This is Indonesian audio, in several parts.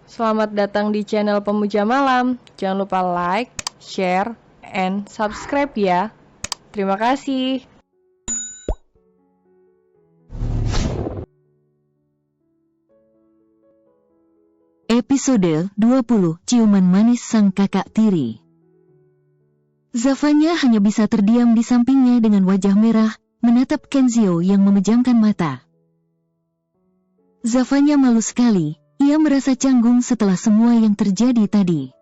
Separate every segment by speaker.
Speaker 1: Selamat datang di channel Pemuja Malam. Jangan lupa like, share, and subscribe ya. Terima kasih.
Speaker 2: Episode 20, Ciuman Manis Sang Kakak Tiri. Zafanya hanya bisa terdiam di sampingnya dengan wajah merah, menatap Kenzio yang memejamkan mata. Zafanya malu sekali, ia merasa canggung setelah semua yang terjadi tadi.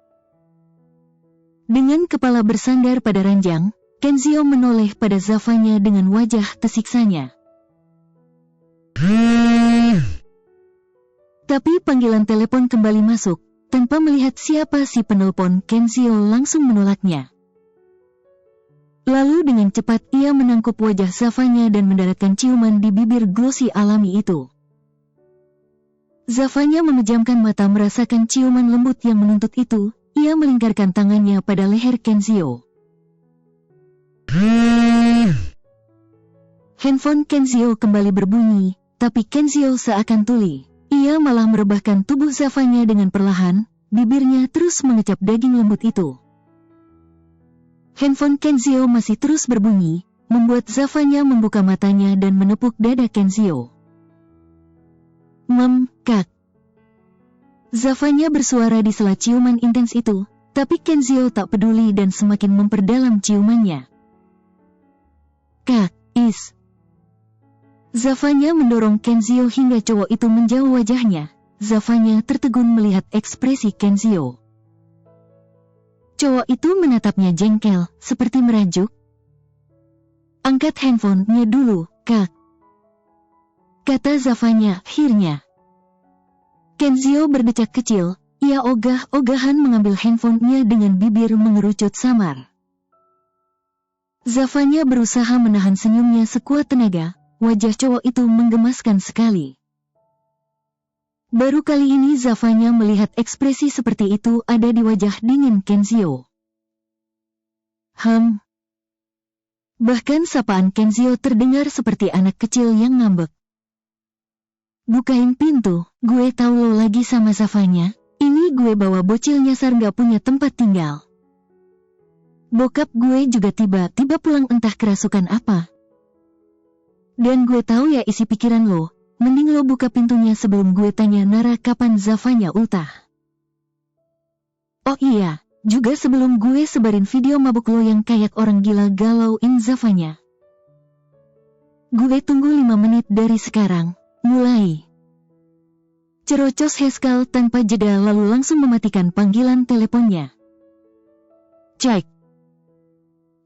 Speaker 2: Dengan kepala bersandar pada ranjang, Kenzio menoleh pada Zafanya dengan wajah tersiksanya. Tapi panggilan telepon kembali masuk. Tanpa melihat siapa si penelpon, Kenzio langsung menolaknya. Lalu dengan cepat ia menangkup wajah Zafanya dan mendaratkan ciuman di bibir glossy alami itu. Zafanya memejamkan mata merasakan ciuman lembut yang menuntut itu. Ia melingkarkan tangannya pada leher Kenzio. Handphone Kenzio kembali berbunyi, tapi Kenzio seakan tuli. Ia malah merebahkan tubuh Zafanya dengan perlahan, bibirnya terus mengecap daging lembut itu. Handphone Kenzio masih terus berbunyi, membuat Zafanya membuka matanya dan menepuk dada Kenzio. Kak. Zafanya bersuara di sela ciuman intens itu, tapi Kenzio tak peduli dan semakin memperdalam ciumannya. Kak, Zafanya mendorong Kenzio hingga cowok itu menjauh wajahnya. Zafanya tertegun melihat ekspresi Kenzio. Cowok itu menatapnya jengkel, seperti merajuk. Angkat handphonenya dulu, Kak. Kata Zafanya akhirnya. Kenzio berdecak kecil, ia ogah-ogahan mengambil handphonenya dengan bibir mengerucut samar. Zafanya berusaha menahan senyumnya sekuat tenaga, wajah cowok itu menggemaskan sekali. Baru kali ini Zafanya melihat ekspresi seperti itu ada di wajah dingin Kenzio. Bahkan sapaan Kenzio terdengar seperti anak kecil yang ngambek. Bukain pintu, gue tahu lo lagi sama Zafanya. Ini gue bawa bocil nyasar gak punya tempat tinggal. Bokap gue juga tiba-tiba pulang entah kerasukan apa. Dan gue tahu ya isi pikiran lo. Mending lo buka pintunya sebelum gue tanya Nara kapan Zafanya ultah. Oh iya, juga sebelum gue sebarin video mabuk lo yang kayak orang gila galauin Zafanya. Gue tunggu 5 menit dari sekarang, mulai. Cerocos Haskell tanpa jeda lalu langsung mematikan panggilan teleponnya. Cek.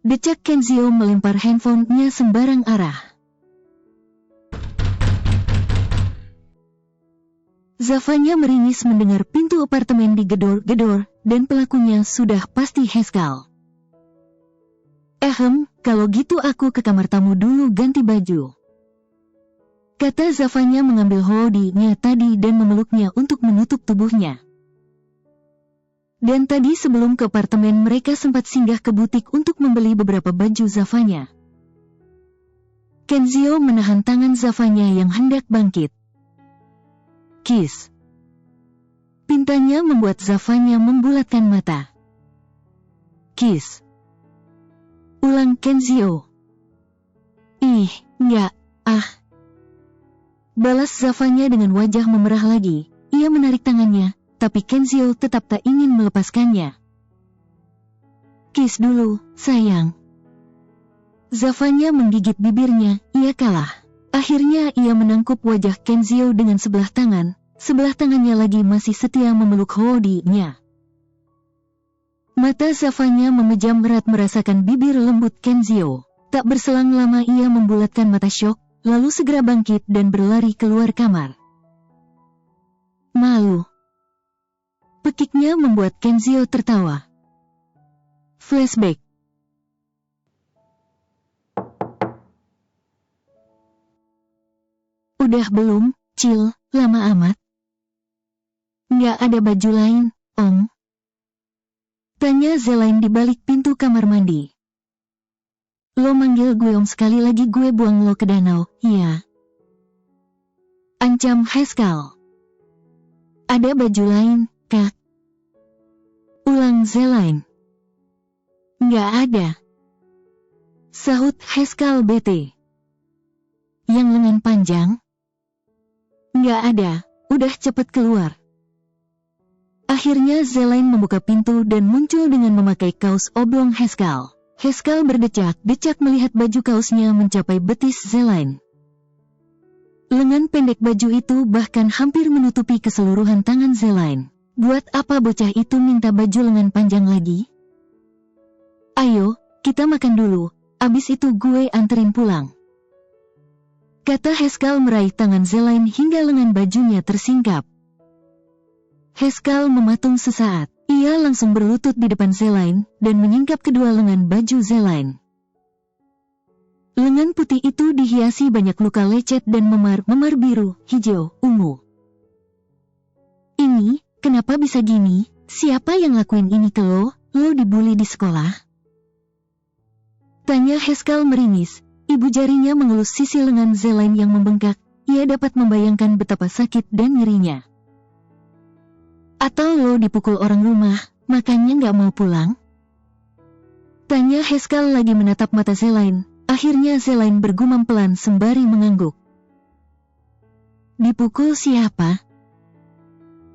Speaker 2: Decak Kenzio melempar handphonenya sembarang arah. Zafanya meringis mendengar pintu apartemen digedor-gedor, dan pelakunya sudah pasti Haskell. Kalau gitu aku ke kamar tamu dulu ganti baju. Kata Zafanya mengambil hoodie-nya tadi dan memeluknya untuk menutup tubuhnya. Dan tadi sebelum ke apartemen mereka sempat singgah ke butik untuk membeli beberapa baju Zafanya. Kenzio menahan tangan Zafanya yang hendak bangkit. Kiss. Pintanya membuat Zafanya membulatkan mata. Kiss. Ulang Kenzio. Enggak, Balas Zafanya dengan wajah memerah lagi. Ia menarik tangannya, tapi Kenzio tetap tak ingin melepaskannya. Kiss dulu, sayang. Zafanya menggigit bibirnya, ia kalah. Akhirnya ia menangkup wajah Kenzio dengan sebelah tangannya lagi masih setia memeluk hoodie-nya. Mata Zafanya memejam erat merasakan bibir lembut Kenzio. Tak berselang lama ia membulatkan mata syok, lalu segera bangkit dan berlari keluar kamar. Malu. Pekiknya membuat Kenzio tertawa. Flashback. Udah belum, Cil, lama amat. Nggak ada baju lain, Om? Tanya Zelain di balik pintu kamar mandi. Lo manggil gue Om sekali lagi gue buang lo ke danau, iya. Ancam Haskell. Ada baju lain, Kak? Ulang Zelain. Nggak ada. Sahut Haskell bete. Yang lengan panjang? Nggak ada, udah cepet keluar. Akhirnya Zelain membuka pintu dan muncul dengan memakai kaos oblong Haskell. Haskell berdecak-decak melihat baju kaosnya mencapai betis Zelain. Lengan pendek baju itu bahkan hampir menutupi keseluruhan tangan Zelain. Buat apa bocah itu minta baju lengan panjang lagi? Ayo, kita makan dulu, abis itu gue anterin pulang. Kata Haskell meraih tangan Zelain hingga lengan bajunya tersingkap. Haskell mematung sesaat. Ia langsung berlutut di depan Zelain dan menyingkap kedua lengan baju Zelain. Lengan putih itu dihiasi banyak luka lecet dan memar-memar biru, hijau, ungu. Ini, kenapa bisa gini? Siapa yang lakuin ini ke lo? Lo dibully di sekolah? Tanya Haskell meringis. Ibu jarinya mengelus sisi lengan Zelain yang membengkak. Ia dapat membayangkan betapa sakit dan nyerinya. Atau lo dipukul orang rumah, makanya nggak mau pulang? Tanya Haskell lagi menatap mata Zelain. Akhirnya Zelain bergumam pelan sembari mengangguk. Dipukul siapa?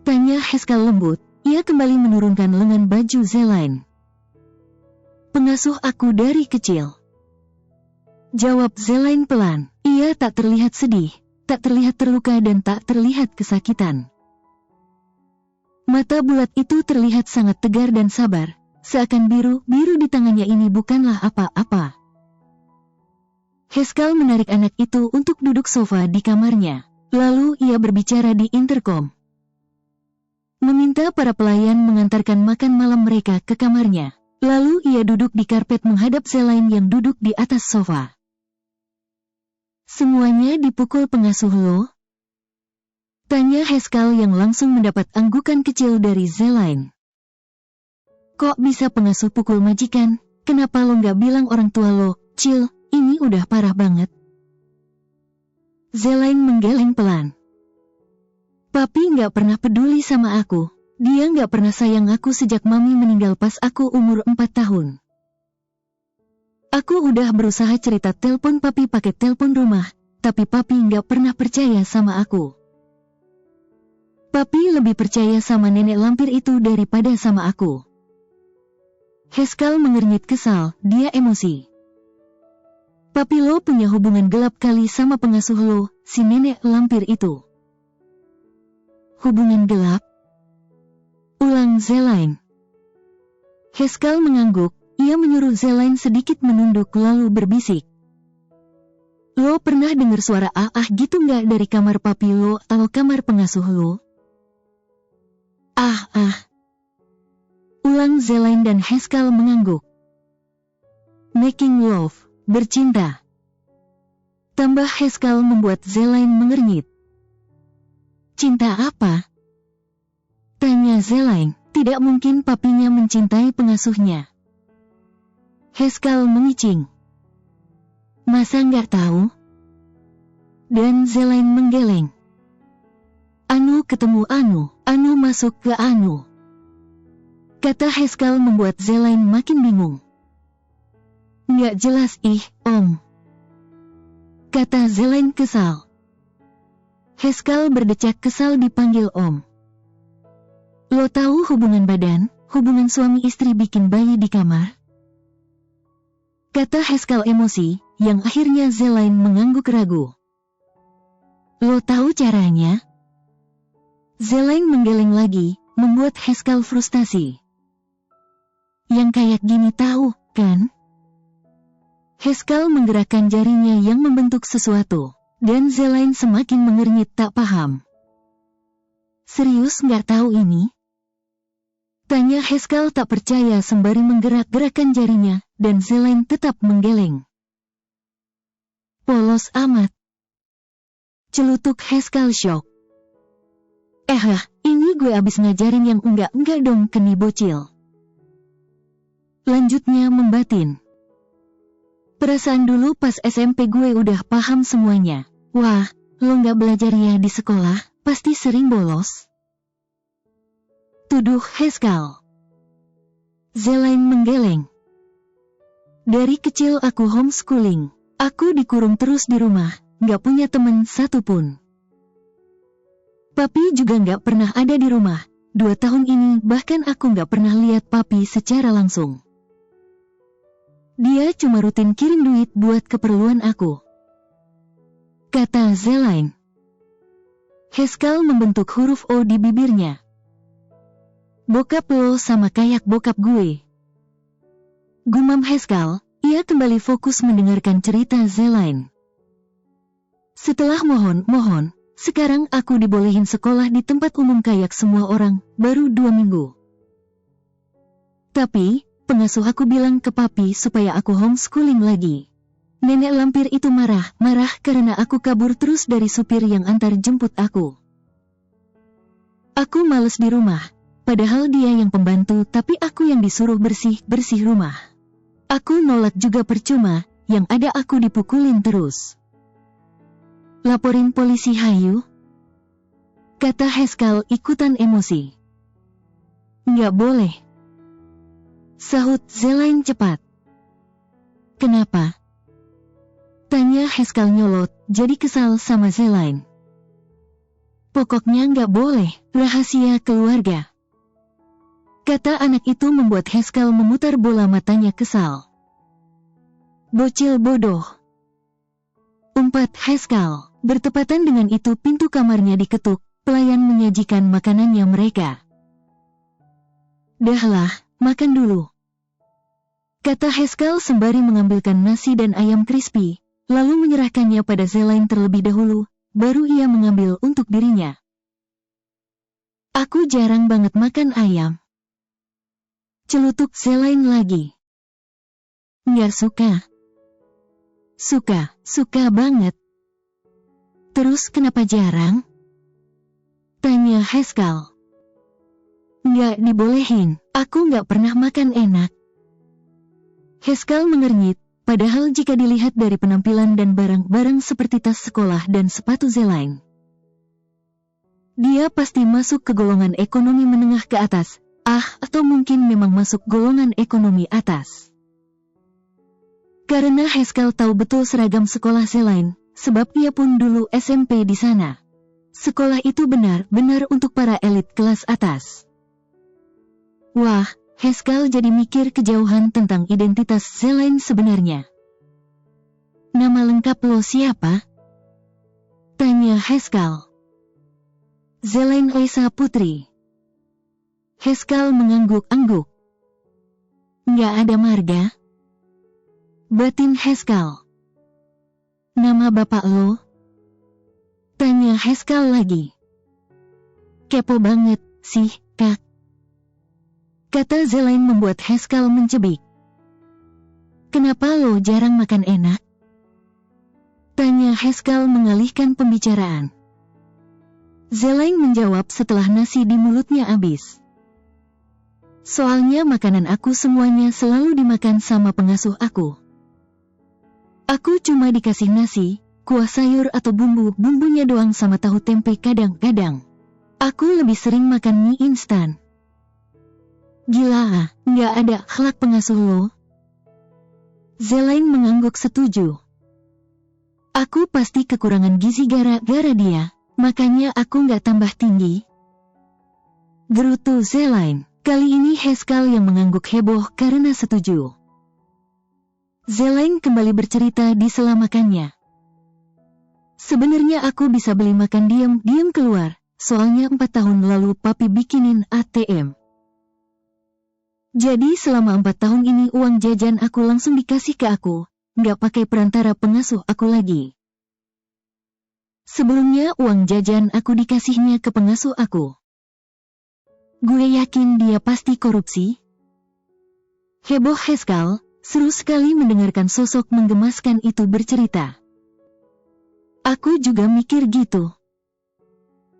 Speaker 2: Tanya Haskell lembut. Ia kembali menurunkan lengan baju Zelain. Pengasuh aku dari kecil. Jawab Zelain pelan. Ia tak terlihat sedih, tak terlihat terluka dan tak terlihat kesakitan. Mata bulat itu terlihat sangat tegar dan sabar, seakan biru-biru di tangannya ini bukanlah apa-apa. Haskell menarik anak itu untuk duduk sofa di kamarnya. Lalu ia berbicara di intercom. Meminta para pelayan mengantarkan makan malam mereka ke kamarnya. Lalu ia duduk di karpet menghadap Zelain yang duduk di atas sofa. Semuanya dipukul pengasuh lo? Tanya Haskell yang langsung mendapat anggukan kecil dari Zelain. Kok bisa pengasuh pukul majikan? Kenapa lo nggak bilang orang tua lo? Cil, ini udah parah banget. Zelain menggeleng pelan. Papi nggak pernah peduli sama aku. Dia nggak pernah sayang aku sejak mami meninggal pas aku umur 4 tahun. Aku udah berusaha cerita telepon papi pakai telepon rumah, tapi papi nggak pernah percaya sama aku. Papi lebih percaya sama nenek lampir itu daripada sama aku. Haskell mengernyit kesal, dia emosi. Papi lo punya hubungan gelap kali sama pengasuh lo, si nenek lampir itu. Hubungan gelap? Ulang Zelain. Haskell mengangguk, ia menyuruh Zelain sedikit menunduk lalu berbisik. Lo pernah dengar suara ah gitu nggak dari kamar papi lo atau kamar pengasuh lo? Ah. Ulang Zelain dan Haskell mengangguk. Making love, bercinta. Tambah Haskell membuat Zelain mengernyit. Cinta apa? Tanya Zelain, tidak mungkin papinya mencintai pengasuhnya. Haskell mengicing. Masa nggak tahu? Dan Zelain menggeleng. Anu ketemu Anu masuk ke Anu. Kata Haskell membuat Zelain makin bingung. Nggak jelas Om. Kata Zelain kesal. Haskell berdecak kesal dipanggil Om. Lo tahu hubungan badan, hubungan suami istri bikin bayi di kamar? Kata Haskell emosi, yang akhirnya Zelain mengangguk ragu. Lo tahu caranya? Zelain menggeleng lagi, membuat Haskell frustasi. Yang kayak gini tahu, kan? Haskell menggerakkan jarinya yang membentuk sesuatu, dan Zelain semakin mengernyit tak paham. Serius nggak tahu ini? Tanya Haskell tak percaya sembari menggerak-gerakkan jarinya, dan Zelain tetap menggeleng. Polos amat. Celutuk Haskell syok. Ini gue abis ngajarin yang enggak dong ke nih bocil. Lanjutnya membatin. Perasaan dulu pas SMP gue udah paham semuanya. Wah, lo nggak belajar ya di sekolah, pasti sering bolos. tuduh Haskell. Zelaine menggeleng. Dari kecil aku homeschooling. Aku dikurung terus di rumah, gak punya teman satupun. Papi juga gak pernah ada di rumah. 2 tahun ini bahkan aku gak pernah lihat papi secara langsung. Dia cuma rutin kirim duit buat keperluan aku, kata Zelaine. Haskell membentuk huruf O di bibirnya. Bokap lo sama kayak bokap gue. Gumam Haskell, ia kembali fokus mendengarkan cerita Zelaine. Setelah mohon, sekarang aku dibolehin sekolah di tempat umum kayak semua orang, baru 2 minggu. Tapi, pengasuh aku bilang ke papi supaya aku homeschooling lagi. Nenek lampir itu marah karena aku kabur terus dari supir yang antar jemput aku. Aku males di rumah, padahal dia yang pembantu tapi aku yang disuruh bersih rumah. Aku nolak juga percuma, yang ada aku dipukulin terus. Laporin polisi hayu, kata Haskell ikutan emosi. Nggak boleh, sahut Zelaine cepat. Kenapa? Tanya Haskell nyolot, jadi kesal sama Zelaine. Pokoknya nggak boleh, rahasia keluarga. Kata anak itu membuat Haskell memutar bola matanya kesal. Bocil bodoh, umpat Haskell. Bertepatan dengan itu pintu kamarnya diketuk, pelayan menyajikan makanannya mereka. Dahlah, makan dulu, kata Haskell sembari mengambilkan nasi dan ayam crispy, lalu menyerahkannya pada Zelaine terlebih dahulu, baru ia mengambil untuk dirinya. Aku jarang banget makan ayam, celutuk Zelaine lagi. Nggak suka? Suka banget. Terus kenapa jarang? Tanya Haskell. Nggak dibolehin, aku nggak pernah makan enak. Haskell mengernyit, padahal jika dilihat dari penampilan dan barang-barang seperti tas sekolah dan sepatu Zelaine, dia pasti masuk ke golongan ekonomi menengah ke atas, atau mungkin memang masuk golongan ekonomi atas. Karena Haskell tahu betul seragam sekolah Zelaine, sebab ia pun dulu SMP di sana. Sekolah itu benar-benar untuk para elit kelas atas. Wah, Haskell jadi mikir kejauhan tentang identitas Zelaine sebenarnya. Nama lengkap lo siapa? Tanya Haskell. Zelaine Aisa Putri. Haskell mengangguk-angguk. Nggak ada marga? Batin Haskell. Nama bapak lo? Tanya Haskell lagi. Kepo banget sih, Kak. Kata Zelaine membuat Haskell mencebik. Kenapa lo jarang makan enak? Tanya Haskell mengalihkan pembicaraan. Zelaine menjawab setelah nasi di mulutnya habis. Soalnya makanan aku semuanya selalu dimakan sama pengasuh aku. Aku cuma dikasih nasi, kuah sayur atau bumbunya doang sama tahu tempe kadang-kadang. Aku lebih sering makan mie instan. Gila, nggak ada akhlak pengasuh lo. Zelaine mengangguk setuju. Aku pasti kekurangan gizi gara-gara dia, makanya aku nggak tambah tinggi. Gerutu Zelaine. Kali ini Haskell yang mengangguk heboh karena setuju. Zelaine kembali bercerita di sela makannya. Sebenarnya aku bisa beli makan diam keluar, soalnya 4 tahun lalu papi bikinin ATM. Jadi selama 4 tahun ini uang jajan aku langsung dikasih ke aku, nggak pakai perantara pengasuh aku lagi. Sebelumnya uang jajan aku dikasihnya ke pengasuh aku. Gue yakin dia pasti korupsi. Heboh Haskell. Seru sekali mendengarkan sosok menggemaskan itu bercerita. Aku juga mikir gitu,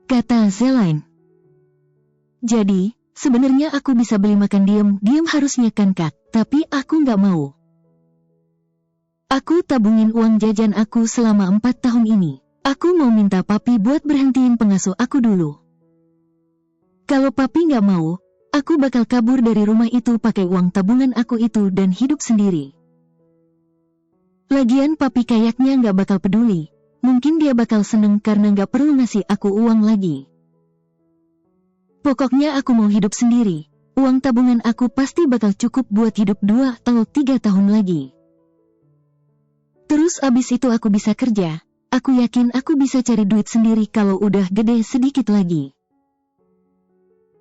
Speaker 2: kata Zelaine. Jadi, sebenarnya aku bisa beli makan diam harusnya kan Kak, tapi aku nggak mau. Aku tabungin uang jajan aku selama 4 tahun ini. Aku mau minta papi buat berhentiin pengasuh aku dulu. Kalau papi nggak mau, Aku bakal kabur dari rumah itu pakai uang tabungan aku itu dan hidup sendiri. Lagian papi kayaknya nggak bakal peduli. Mungkin dia bakal seneng karena nggak perlu ngasih aku uang lagi. Pokoknya aku mau hidup sendiri. Uang tabungan aku pasti bakal cukup buat hidup 2 atau 3 tahun lagi. Terus abis itu aku bisa kerja. Aku yakin aku bisa cari duit sendiri kalau udah gede sedikit lagi.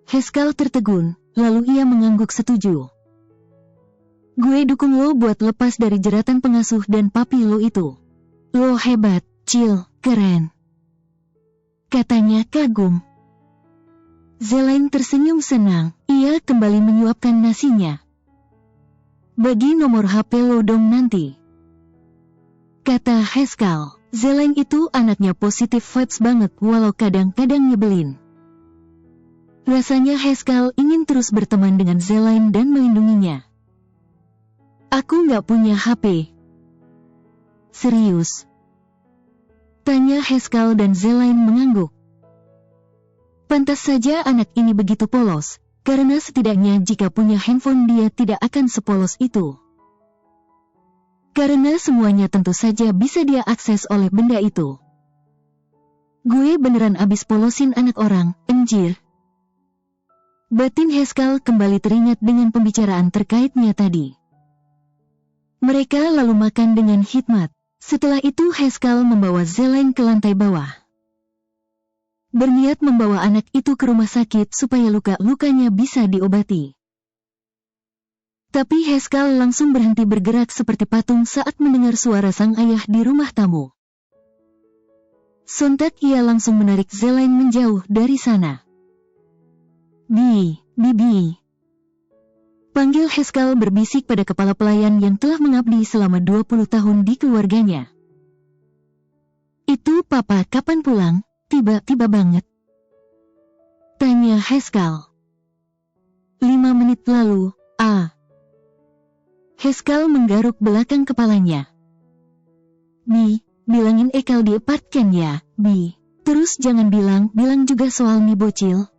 Speaker 2: Haskell tertegun, lalu ia mengangguk setuju. Gue dukung lo buat lepas dari jeratan pengasuh dan papi lo itu. Lo hebat, Chill, keren. Katanya kagum. Zelaine tersenyum senang, ia kembali menyuapkan nasinya. Bagi nomor HP lo dong nanti. Kata Haskell. Zelaine itu anaknya positif vibes banget walau kadang-kadang nyebelin. Rasanya Haskell ingin terus berteman dengan Zelaine dan melindunginya. Aku nggak punya HP. Serius? Tanya Haskell dan Zelaine mengangguk. Pantas saja anak ini begitu polos, karena setidaknya jika punya handphone dia tidak akan sepolos itu. Karena semuanya tentu saja bisa dia akses oleh benda itu. Gue beneran abis polosin anak orang, anjir. Batin Haskell kembali teringat dengan pembicaraan terkaitnya tadi. Mereka lalu makan dengan hikmat. Setelah itu Haskell membawa Zelaine ke lantai bawah. Berniat membawa anak itu ke rumah sakit supaya luka-lukanya bisa diobati. Tapi Haskell langsung berhenti bergerak seperti patung saat mendengar suara sang ayah di rumah tamu. Sontak ia langsung menarik Zelaine menjauh dari sana. Bibi. Panggil Haskell berbisik pada kepala pelayan yang telah mengabdi selama 20 tahun di keluarganya. Itu papa kapan pulang? Tiba-tiba banget. Tanya Haskell. 5 menit lalu, Haskell menggaruk belakang kepalanya. Bilangin Ekal di apartemen ya, Bi. Terus jangan bilang juga soal nih bocil.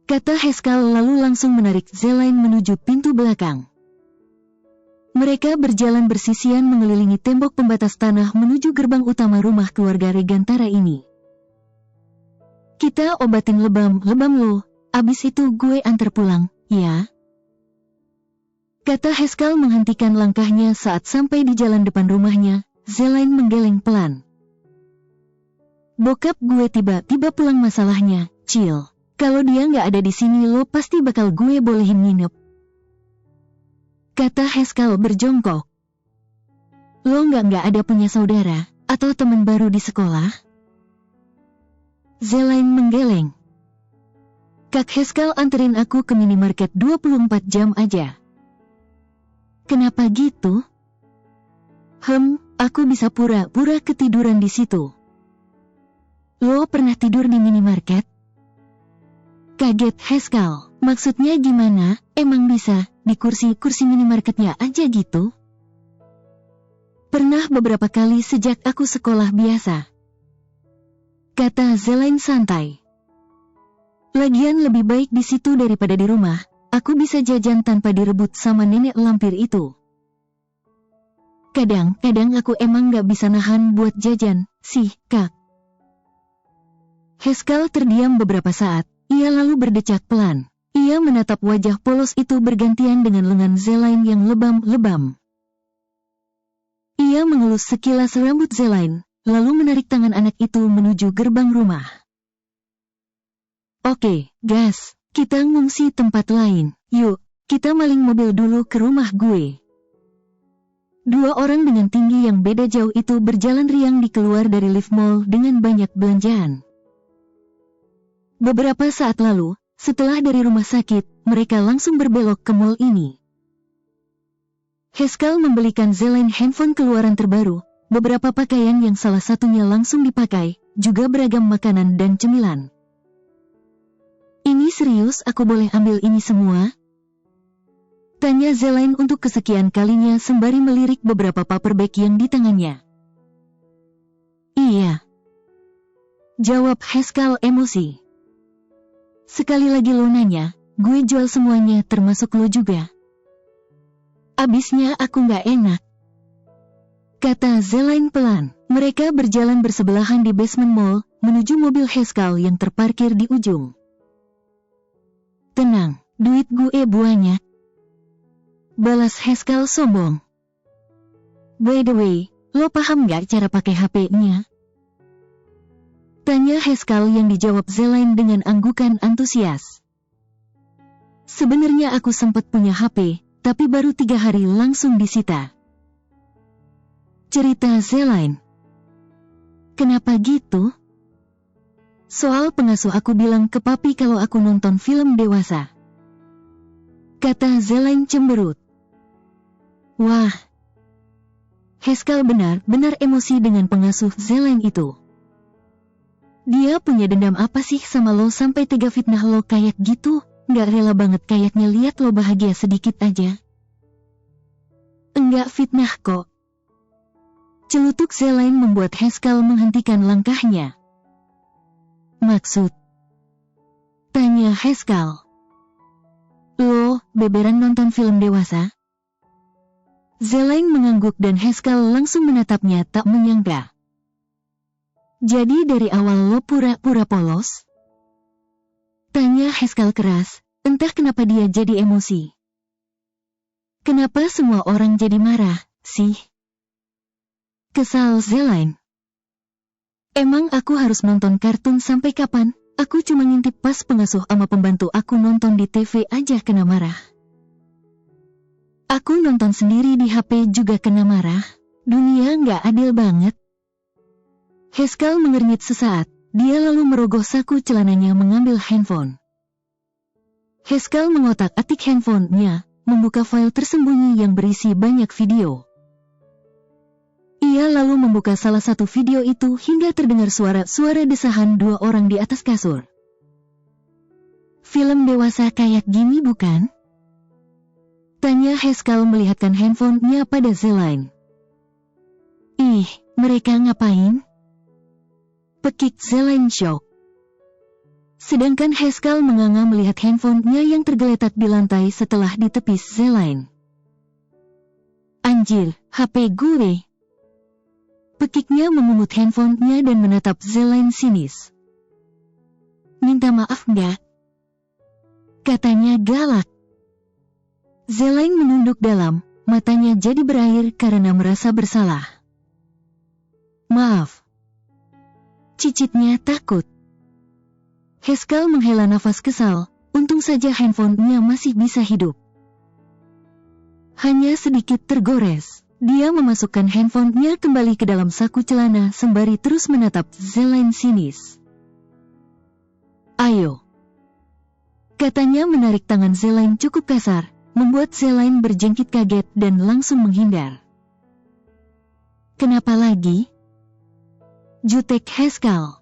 Speaker 2: Kata Haskell lalu langsung menarik Zelaine menuju pintu belakang. Mereka berjalan bersisian mengelilingi tembok pembatas tanah menuju gerbang utama rumah keluarga Regantara ini. Kita obatin lebam lo, abis itu gue antar pulang, ya? Kata Haskell menghentikan langkahnya saat sampai di jalan depan rumahnya. Zelaine menggeleng pelan. Bokap gue tiba-tiba pulang masalahnya, chill. Kalau dia nggak ada di sini lo pasti bakal gue bolehin nginep. Kata Haskell berjongkok. Lo nggak ada punya saudara, atau teman baru di sekolah? Zelaine menggeleng. Kak Haskell anterin aku ke minimarket 24 jam aja. Kenapa gitu? Aku bisa pura-pura ketiduran di situ. Lo pernah tidur di minimarket? Kaget Haskell. Maksudnya gimana? Emang bisa di kursi minimarketnya aja gitu? Pernah beberapa kali sejak aku sekolah biasa. Kata Zelaine santai. Lagian lebih baik di situ daripada di rumah. Aku bisa jajan tanpa direbut sama nenek lampir itu. Kadang aku emang gak bisa nahan buat jajan, sih, Kak. Haskell terdiam beberapa saat. Ia lalu berdecak pelan. Ia menatap wajah polos itu bergantian dengan lengan Zelaine yang lebam-lebam. Ia mengelus sekilas rambut Zelaine, lalu menarik tangan anak itu menuju gerbang rumah. Oke, gas, kita ngungsi tempat lain. Yuk, kita maling mobil dulu ke rumah gue. 2 orang dengan tinggi yang beda jauh itu berjalan riang di keluar dari lift mall dengan banyak belanjaan. Beberapa saat lalu, setelah dari rumah sakit, mereka langsung berbelok ke mall ini. Haskell membelikan Zelaine handphone keluaran terbaru, beberapa pakaian yang salah satunya langsung dipakai, juga beragam makanan dan cemilan. Ini serius aku boleh ambil ini semua? Tanya Zelaine untuk kesekian kalinya sembari melirik beberapa paperback yang di tangannya. Iya. Jawab Haskell emosi. Sekali lagi lo nanya, gue jual semuanya termasuk lo juga. Abisnya aku nggak enak, kata Zelain pelan. Mereka berjalan bersebelahan di basement mall, menuju mobil Haskell yang terparkir di ujung. Tenang, duit gue banyak, balas Haskell sombong. By the way, lo paham nggak cara pakai HP-nya? Tanya Haskell yang dijawab Zelain dengan anggukan antusias. Sebenarnya aku sempat punya HP, tapi baru 3 hari langsung disita, cerita Zelain. Kenapa gitu? Soal pengasuh aku bilang ke papi kalau aku nonton film dewasa, kata Zelain cemberut. Wah, Haskell benar-benar emosi dengan pengasuh Zelain itu. Dia punya dendam apa sih sama lo sampai tega fitnah lo kayak gitu? Nggak rela banget kayaknya lihat lo bahagia sedikit aja. Enggak fitnah kok. Celutuk Zelain membuat Haskell menghentikan langkahnya. Maksud? Tanya Haskell. Lo, beberan nonton film dewasa? Zelain mengangguk dan Haskell langsung menatapnya tak menyangka. Jadi dari awal lo pura-pura polos? Tanya Haskell keras, entah kenapa dia jadi emosi. Kenapa semua orang jadi marah, sih? Kesal Zelain. Emang aku harus nonton kartun sampai kapan? Aku cuma ngintip pas pengasuh sama pembantu aku nonton di TV aja kena marah. Aku nonton sendiri di HP juga kena marah. Dunia nggak adil banget. Haskell mengernyit sesaat. Dia lalu merogoh saku celananya mengambil handphone. Haskell mengotak-atik handphonenya, membuka file tersembunyi yang berisi banyak video. Ia lalu membuka salah satu video itu hingga terdengar suara desahan 2 orang di atas kasur. Film dewasa kayak gini bukan? Tanya Haskell melihatkan handphonenya pada Zelain. Ih, mereka ngapain? Pekik Zelain shock. Sedangkan Haskell menganga melihat handphonenya yang tergeletak di lantai setelah ditepis Zelain. Anjir, HP gue. Pekiknya memungut handphonenya dan menatap Zelain sinis. Minta maaf nggak? Katanya galak. Zelain menunduk dalam, matanya jadi berair karena merasa bersalah. Maaf. Cicitnya takut. Haskell menghela nafas kesal, untung saja handphonenya masih bisa hidup. Hanya sedikit tergores. Dia memasukkan handphonenya kembali ke dalam saku celana sembari terus menatap Zelain sinis. Ayo. Katanya menarik tangan Zelain cukup kasar, membuat Zelain berjengkit kaget dan langsung menghindar. Kenapa lagi? Jutek Haskell.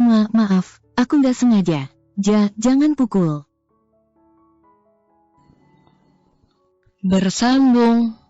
Speaker 2: Maaf, aku nggak sengaja. Jangan pukul.
Speaker 1: Bersambung.